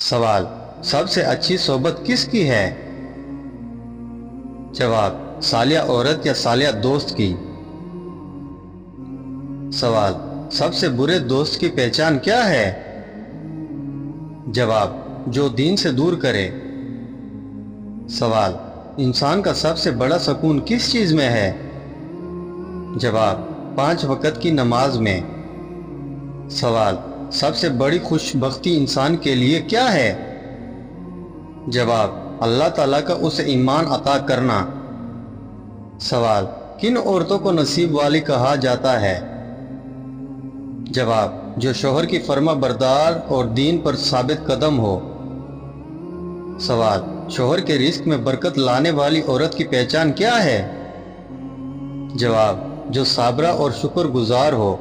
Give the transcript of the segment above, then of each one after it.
سوال: سب سے اچھی صحبت کس کی ہے؟ جواب: صالح عورت یا صالح دوست کی۔ سوال: سب سے برے دوست کی پہچان کیا ہے؟ جواب: جو دین سے دور کرے۔ سوال: انسان کا سب سے بڑا سکون کس چیز میں ہے؟ جواب: 5 وقت کی نماز میں۔ سوال: سب سے بڑی خوش بختی انسان کے لیے کیا ہے؟ جواب: اللہ تعالیٰ کا اسے ایمان عطا کرنا۔ سوال: کن عورتوں کو نصیب والی کہا جاتا ہے؟ جواب: جو شوہر کی فرما بردار اور دین پر ثابت قدم ہو۔ سوال: شوہر کے رزق میں برکت لانے والی عورت کی پہچان کیا ہے؟ جواب: جو صابرہ اور شکر گزار ہو۔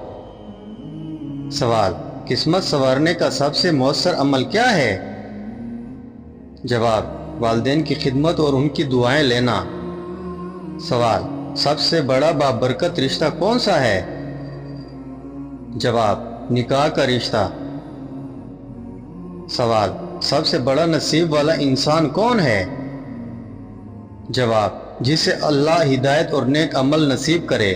سوال: قسمت سنوارنے کا سب سے مؤثر عمل کیا ہے؟ جواب: والدین کی خدمت اور ان کی دعائیں لینا۔ سوال: سب سے بڑا بابرکت رشتہ کون سا ہے؟ جواب: نکاح کا رشتہ۔ سوال: سب سے بڑا نصیب والا انسان کون ہے؟ جواب: جسے اللہ ہدایت اور نیک عمل نصیب کرے۔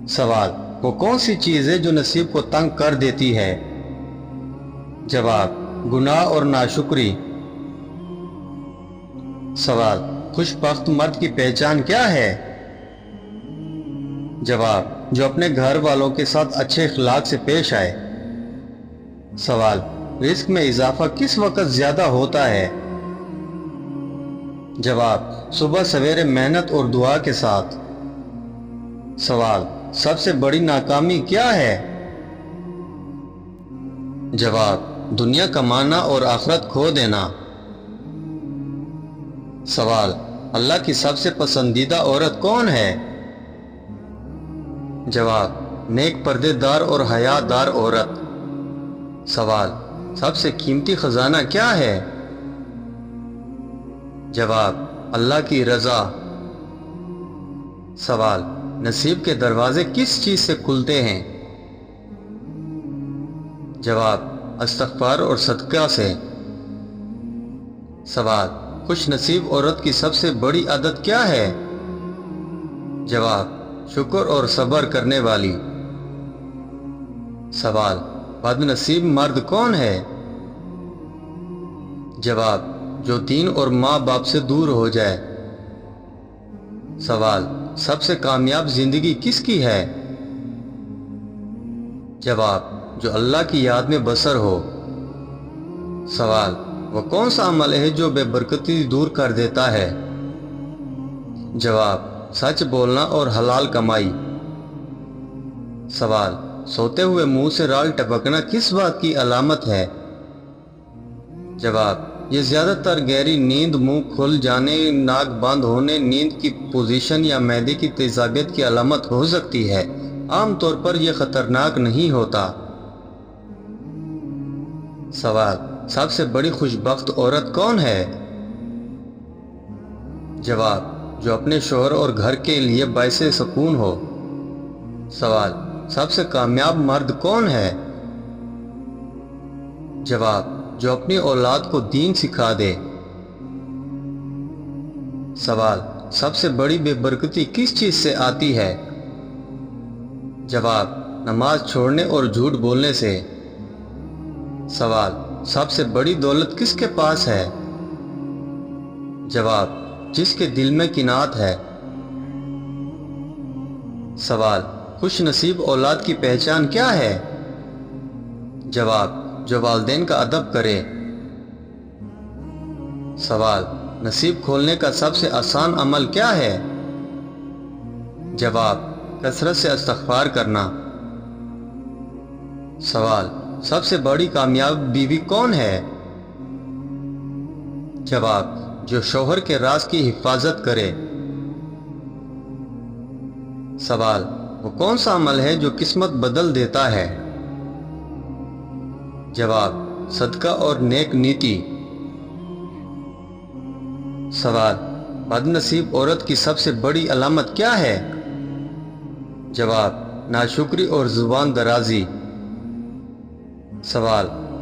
سوال: وہ کون سی چیز ہے جو نصیب کو تنگ کر دیتی ہے؟ جواب: گناہ اور ناشکری۔ سوال: خوش بخت مرد کی پہچان کیا ہے؟ جواب: جو اپنے گھر والوں کے ساتھ اچھے اخلاق سے پیش آئے۔ سوال: رزق میں اضافہ کس وقت زیادہ ہوتا ہے؟ جواب: صبح سویرے محنت اور دعا کے ساتھ۔ سوال: سب سے بڑی ناکامی کیا ہے؟ جواب: دنیا کمانا اور آخرت کھو دینا۔ سوال: اللہ کی سب سے پسندیدہ عورت کون ہے؟ جواب: نیک پردے دار اور حیا دار عورت۔ سوال: سب سے قیمتی خزانہ کیا ہے؟ جواب: اللہ کی رضا۔ سوال: نصیب کے دروازے کس چیز سے کھلتے ہیں؟ جواب: استغفار اور صدقہ سے۔ سوال: خوش نصیب عورت کی سب سے بڑی عادت کیا ہے؟ جواب: شکر اور صبر کرنے والی۔ سوال: بد نصیب مرد کون ہے؟ جواب: جو دین اور ماں باپ سے دور ہو جائے۔ سوال: سب سے کامیاب زندگی کس کی ہے؟ جواب: جو اللہ کی یاد میں بسر ہو۔ سوال: وہ کون سا عمل ہے جو بے برکتی دور کر دیتا ہے؟ جواب: سچ بولنا اور حلال کمائی۔ سوال: سوتے ہوئے منہ سے رال ٹپکنا کس بات کی علامت ہے؟ جواب: یہ زیادہ تر گہری نیند، منہ کھل جانے، ناک بند ہونے، نیند کی پوزیشن یا معدے کی تیزابیت کی علامت ہو سکتی ہے۔ عام طور پر یہ خطرناک نہیں ہوتا۔ سوال: سب سے بڑی خوش بخت عورت کون ہے؟ جواب: جو اپنے شوہر اور گھر کے لیے باعث سکون ہو۔ سوال: سب سے کامیاب مرد کون ہے؟ جواب: جو اپنی اولاد کو دین سکھا دے۔ سوال: سب سے بڑی بے برکتی کس چیز سے آتی ہے؟ جواب: نماز چھوڑنے اور جھوٹ بولنے سے۔ سوال: سب سے بڑی دولت کس کے پاس ہے؟ جواب: جس کے دل میں قناعت ہے۔ سوال: خوش نصیب اولاد کی پہچان کیا ہے؟ جواب: جو والدین کا ادب کرے۔ سوال: نصیب کھولنے کا سب سے آسان عمل کیا ہے؟ جواب: کثرت سے استغفار کرنا۔ سوال: سب سے بڑی کامیاب بیوی کون ہے؟ جواب: جو شوہر کے راز کی حفاظت کرے۔ سوال: وہ کون سا عمل ہے جو قسمت بدل دیتا ہے؟ جواب: صدقہ اور نیک نیتی۔ سوال: بد نصیب عورت کی سب سے بڑی علامت کیا ہے؟ جواب: ناشکری اور زبان درازی۔ سوال: